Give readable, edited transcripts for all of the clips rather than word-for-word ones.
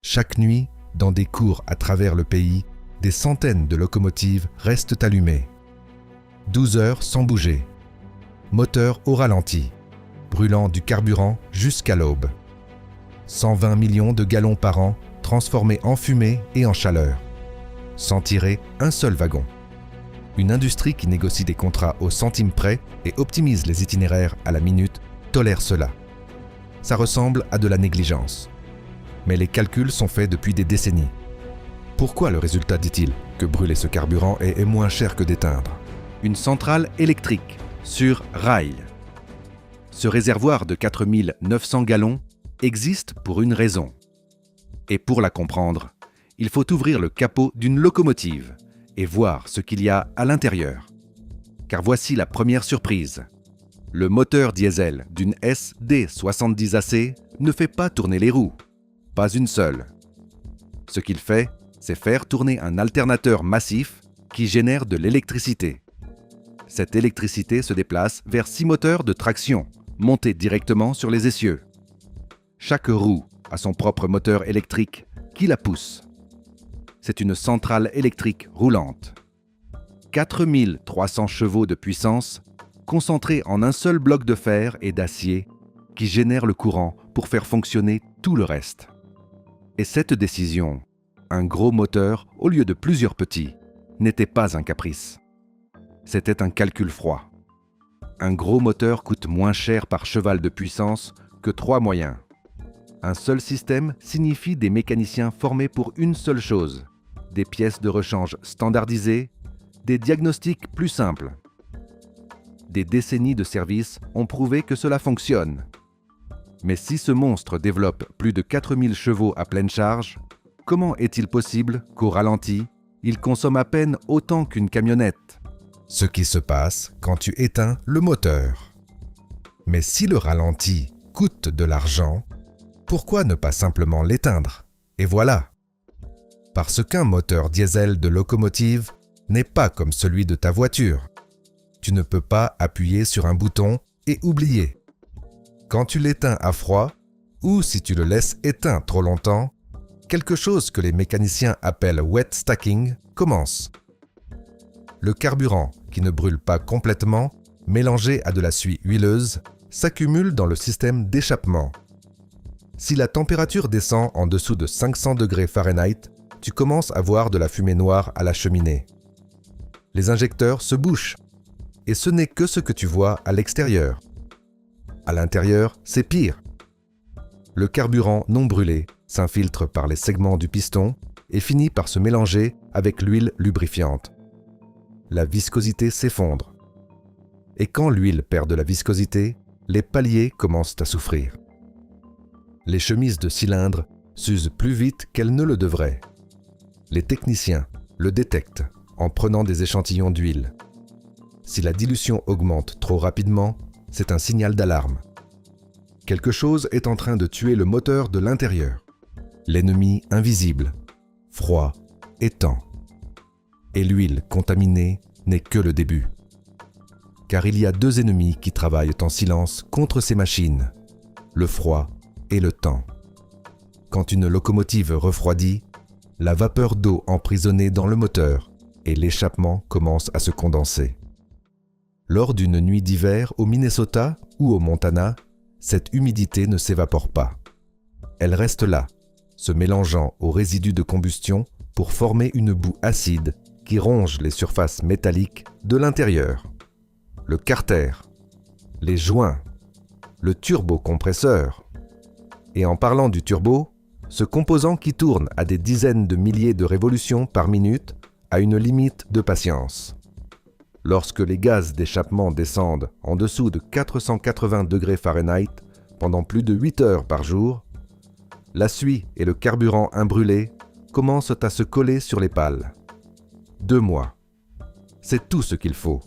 Chaque nuit, dans des cours à travers le pays, des centaines de locomotives restent allumées. 12 heures sans bouger. Moteur au ralenti, brûlant du carburant jusqu'à l'aube. 120 millions de gallons par an transformés en fumée et en chaleur, sans tirer un seul wagon. Une industrie qui négocie des contrats au centime près et optimise les itinéraires à la minute tolère cela. Ça ressemble à de la négligence. Mais les calculs sont faits depuis des décennies. Pourquoi le résultat dit-il que brûler ce carburant est moins cher que d'éteindre? Une centrale électrique sur rail. Ce réservoir de 4900 gallons existe pour une raison. Et pour la comprendre, il faut ouvrir le capot d'une locomotive et voir ce qu'il y a à l'intérieur. Car voici la première surprise. Le moteur diesel d'une SD70AC ne fait pas tourner les roues. Pas une seule. Ce qu'il fait, c'est faire tourner un alternateur massif qui génère de l'électricité. Cette électricité se déplace vers 6 moteurs de traction, montés directement sur les essieux. Chaque roue a son propre moteur électrique qui la pousse. C'est une centrale électrique roulante. 4300 chevaux de puissance concentrés en un seul bloc de fer et d'acier qui génère le courant pour faire fonctionner tout le reste. Et cette décision, un gros moteur au lieu de plusieurs petits, n'était pas un caprice. C'était un calcul froid. Un gros moteur coûte moins cher par cheval de puissance que 3 moyens. Un seul système signifie des mécaniciens formés pour une seule chose, des pièces de rechange standardisées, des diagnostics plus simples. Des décennies de service ont prouvé que cela fonctionne. Mais si ce monstre développe plus de 4000 chevaux à pleine charge, comment est-il possible qu'au ralenti, il consomme à peine autant qu'une camionnette? Ce qui se passe quand tu éteins le moteur. Mais si le ralenti coûte de l'argent, pourquoi ne pas simplement l'éteindre? Et voilà! Parce qu'un moteur diesel de locomotive n'est pas comme celui de ta voiture. Tu ne peux pas appuyer sur un bouton et oublier. Quand tu l'éteins à froid, ou si tu le laisses éteint trop longtemps, quelque chose que les mécaniciens appellent wet stacking commence. Le carburant, qui ne brûle pas complètement, mélangé à de la suie huileuse, s'accumule dans le système d'échappement. Si la température descend en dessous de 500 degrés Fahrenheit, tu commences à voir de la fumée noire à la cheminée. Les injecteurs se bouchent, et ce n'est que ce que tu vois à l'extérieur. À l'intérieur, c'est pire. Le carburant non brûlé s'infiltre par les segments du piston et finit par se mélanger avec l'huile lubrifiante. La viscosité s'effondre. Et quand l'huile perd de la viscosité, les paliers commencent à souffrir. Les chemises de cylindre s'usent plus vite qu'elles ne le devraient. Les techniciens le détectent en prenant des échantillons d'huile. Si la dilution augmente trop rapidement, c'est un signal d'alarme. Quelque chose est en train de tuer le moteur de l'intérieur. L'ennemi invisible, froid et temps. Et l'huile contaminée n'est que le début. Car il y a 2 ennemis qui travaillent en silence contre ces machines, le froid et le temps. Quand une locomotive refroidit, la vapeur d'eau emprisonnée dans le moteur et l'échappement commencent à se condenser. Lors d'une nuit d'hiver au Minnesota ou au Montana, cette humidité ne s'évapore pas. Elle reste là, se mélangeant aux résidus de combustion pour former une boue acide qui ronge les surfaces métalliques de l'intérieur. Le carter, les joints, le turbocompresseur. Et en parlant du turbo, ce composant qui tourne à des dizaines de milliers de révolutions par minute a une limite de patience. Lorsque les gaz d'échappement descendent en dessous de 480 degrés Fahrenheit pendant plus de 8 heures par jour, la suie et le carburant imbrûlé commencent à se coller sur les pales. 2 mois. C'est tout ce qu'il faut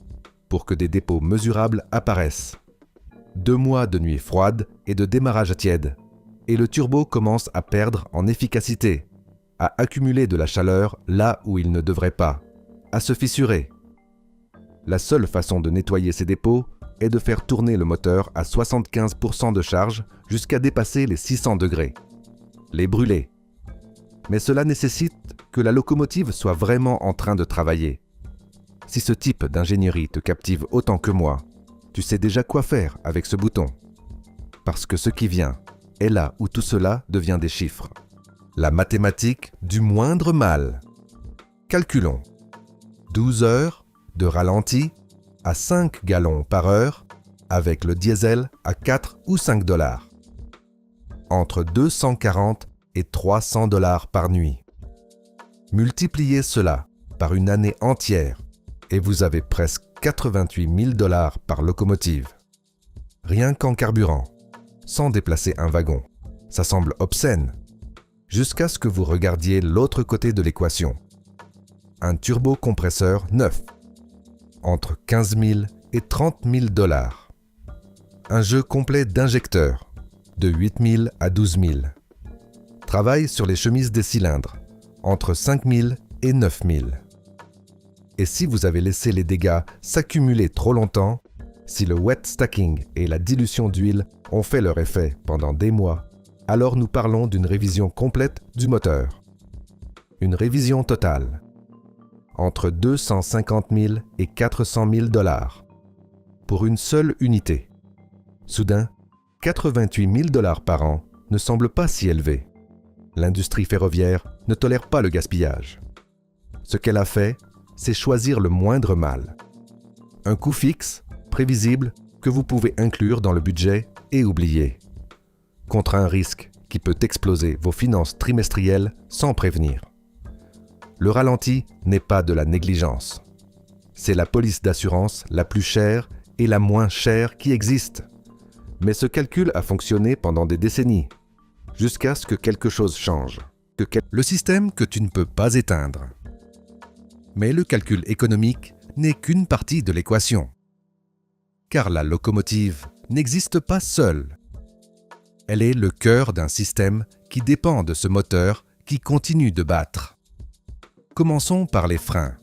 pour que des dépôts mesurables apparaissent. 2 mois de nuit froide et de démarrage tiède, et le turbo commence à perdre en efficacité, à accumuler de la chaleur là où il ne devrait pas, à se fissurer. La seule façon de nettoyer ces dépôts est de faire tourner le moteur à 75% de charge jusqu'à dépasser les 600 degrés. Les brûler. Mais cela nécessite que la locomotive soit vraiment en train de travailler. Si ce type d'ingénierie te captive autant que moi, tu sais déjà quoi faire avec ce bouton. Parce que ce qui vient est là où tout cela devient des chiffres. La mathématique du moindre mal. Calculons. 12 heures de ralenti à 5 gallons par heure avec le diesel à 4 ou 5 $. Entre 240 et 300 $ par nuit. Multipliez cela par une année entière et vous avez presque 88 000 $ par locomotive. Rien qu'en carburant, sans déplacer un wagon. Ça semble obscène, jusqu'à ce que vous regardiez l'autre côté de l'équation. Un turbocompresseur neuf, entre 15 000 et 30 000 $. Un jeu complet d'injecteurs, de 8 000 à 12 000. Travaille sur les chemises des cylindres, entre 5 000 et 9 000. Et si vous avez laissé les dégâts s'accumuler trop longtemps, si le wet stacking et la dilution d'huile ont fait leur effet pendant des mois, alors nous parlons d'une révision complète du moteur. Une révision totale, entre 250 000 et 400 000 $, pour une seule unité. Soudain, 88 000 $ par an ne semble pas si élevé. L'industrie ferroviaire ne tolère pas le gaspillage. Ce qu'elle a fait, c'est choisir le moindre mal. Un coût fixe, prévisible, que vous pouvez inclure dans le budget et oublier. Contre un risque qui peut exploser vos finances trimestrielles sans prévenir. Le ralenti n'est pas de la négligence. C'est la police d'assurance la plus chère et la moins chère qui existe. Mais ce calcul a fonctionné pendant des décennies, jusqu'à ce que quelque chose change. Le système que tu ne peux pas éteindre. Mais le calcul économique n'est qu'une partie de l'équation. Car la locomotive n'existe pas seule. Elle est le cœur d'un système qui dépend de ce moteur qui continue de battre. Commençons par les freins.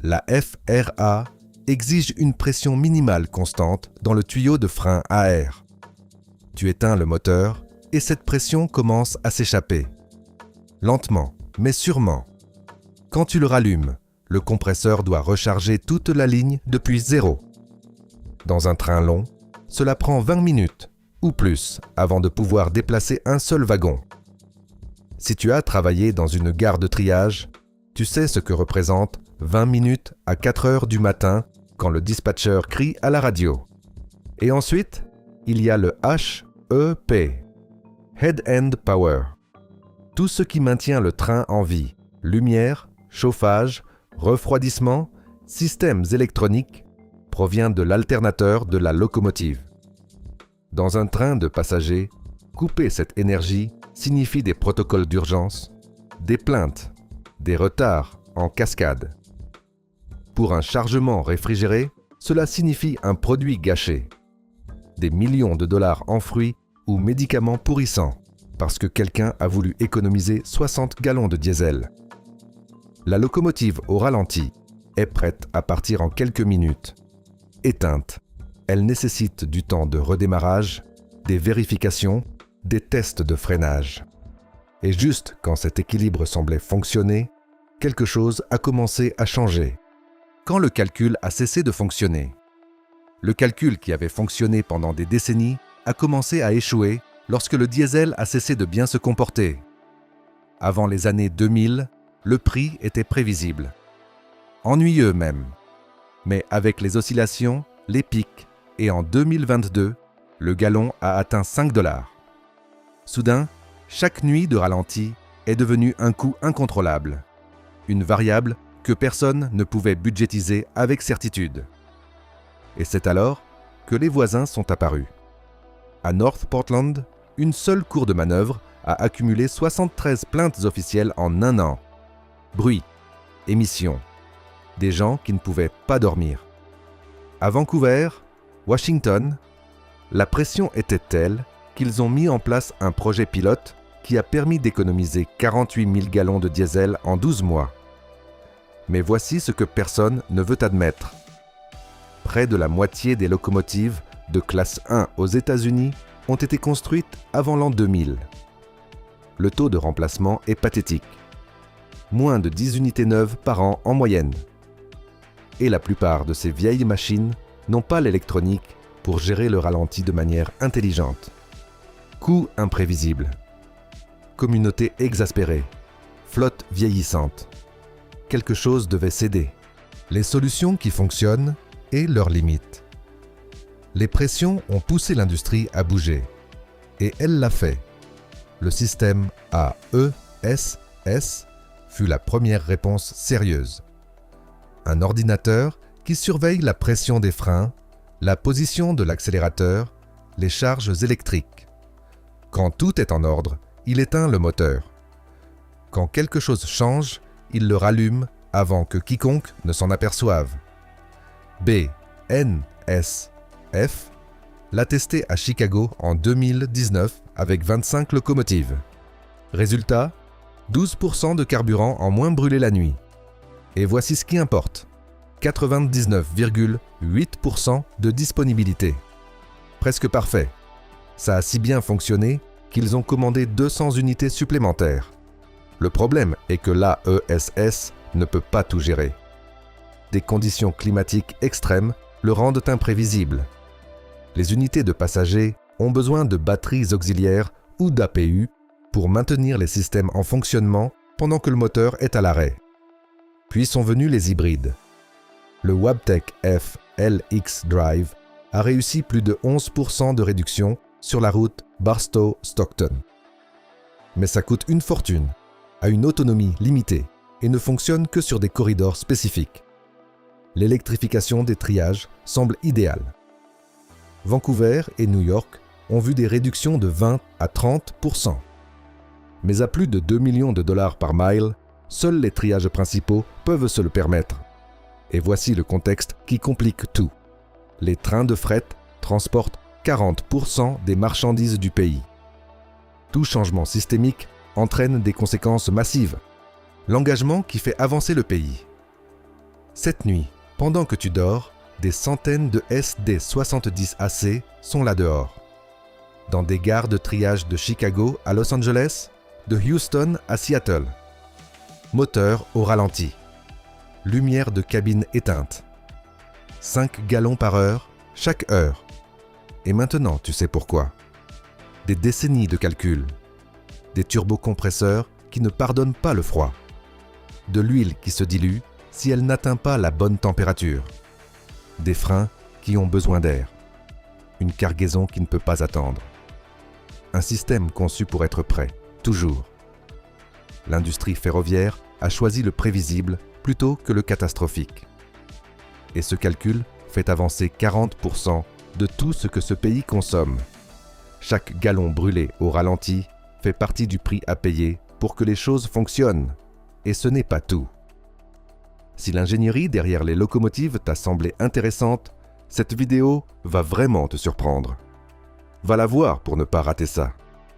La FRA exige une pression minimale constante dans le tuyau de frein à air. Tu éteins le moteur et cette pression commence à s'échapper. Lentement, mais sûrement. Quand tu le rallumes, le compresseur doit recharger toute la ligne depuis zéro. Dans un train long, cela prend 20 minutes ou plus avant de pouvoir déplacer un seul wagon. Si tu as travaillé dans une gare de triage, tu sais ce que représente 20 minutes à 4 heures du matin quand le dispatcher crie à la radio. Et ensuite, il y a le HEP, Head End Power. Tout ce qui maintient le train en vie, lumière, chauffage, refroidissement, systèmes électroniques, provient de l'alternateur de la locomotive. Dans un train de passagers, couper cette énergie signifie des protocoles d'urgence, des plaintes, des retards en cascade. Pour un chargement réfrigéré, cela signifie un produit gâché. Des millions de dollars enfouis ou médicaments pourrissants, parce que quelqu'un a voulu économiser 60 gallons de diesel. La locomotive au ralenti est prête à partir en quelques minutes. Éteinte, elle nécessite du temps de redémarrage, des vérifications, des tests de freinage. Et juste quand cet équilibre semblait fonctionner, quelque chose a commencé à changer. Quand le calcul a cessé de fonctionner. Le calcul qui avait fonctionné pendant des décennies a commencé à échouer lorsque le diesel a cessé de bien se comporter. Avant les années 2000, le prix était prévisible. Ennuyeux même. Mais avec les oscillations, les pics, et en 2022, le gallon a atteint 5 $. Soudain, chaque nuit de ralenti est devenue un coût incontrôlable. Une variable que personne ne pouvait budgétiser avec certitude. Et c'est alors que les voisins sont apparus. À North Portland, une seule cour de manœuvre a accumulé 73 plaintes officielles en un an. Bruit, émissions, des gens qui ne pouvaient pas dormir. À Vancouver, Washington, la pression était telle qu'ils ont mis en place un projet pilote qui a permis d'économiser 48 000 gallons de diesel en 12 mois. Mais voici ce que personne ne veut admettre. Près de la moitié des locomotives de classe 1 aux États-Unis ont été construites avant l'an 2000. le taux de remplacement est pathétique. Moins de 10 unités neuves par an en moyenne. Et la plupart de ces vieilles machines n'ont pas l'électronique pour gérer le ralenti de manière intelligente. Coûts imprévisibles. Communauté exaspérée. Flotte vieillissante. Quelque chose devait céder. Les solutions qui fonctionnent et leurs limites. Les pressions ont poussé l'industrie à bouger. Et elle l'a fait. Le système AESS fut la première réponse sérieuse. Un ordinateur qui surveille la pression des freins, la position de l'accélérateur, les charges électriques. Quand tout est en ordre, il éteint le moteur. Quand quelque chose change, il le rallume avant que quiconque ne s'en aperçoive. BNSF l'a testé à Chicago en 2019 avec 25 locomotives. Résultat, 12% de carburant en moins brûlé la nuit. Et voici ce qui importe. 99,8% de disponibilité. Presque parfait. Ça a si bien fonctionné qu'ils ont commandé 200 unités supplémentaires. Le problème est que l'AESS ne peut pas tout gérer. Des conditions climatiques extrêmes le rendent imprévisible. Les unités de passagers ont besoin de batteries auxiliaires ou d'APU pour maintenir les systèmes en fonctionnement pendant que le moteur est à l'arrêt. Puis sont venus les hybrides. Le Wabtec F LX Drive a réussi plus de 11% de réduction sur la route Barstow-Stockton. Mais ça coûte une fortune, a une autonomie limitée et ne fonctionne que sur des corridors spécifiques. L'électrification des triages semble idéale. Vancouver et New York ont vu des réductions de 20 à 30%. Mais à plus de 2 millions de dollars par mile, seuls les triages principaux peuvent se le permettre. Et voici le contexte qui complique tout. Les trains de fret transportent 40% des marchandises du pays. Tout changement systémique entraîne des conséquences massives. L'engagement qui fait avancer le pays. Cette nuit, pendant que tu dors, des centaines de SD-70AC sont là dehors. Dans des gares de triage de Chicago à Los Angeles, de Houston à Seattle. Moteur au ralenti. Lumière de cabine éteinte. 5 gallons par heure, chaque heure. Et maintenant, tu sais pourquoi. Des décennies de calculs. Des turbocompresseurs qui ne pardonnent pas le froid. De l'huile qui se dilue si elle n'atteint pas la bonne température. Des freins qui ont besoin d'air. Une cargaison qui ne peut pas attendre. Un système conçu pour être prêt, toujours. L'industrie ferroviaire a choisi le prévisible plutôt que le catastrophique. Et ce calcul fait avancer 40% de tout ce que ce pays consomme. Chaque gallon brûlé au ralenti fait partie du prix à payer pour que les choses fonctionnent. Et ce n'est pas tout. Si l'ingénierie derrière les locomotives t'a semblé intéressante, cette vidéo va vraiment te surprendre. Va la voir pour ne pas rater ça.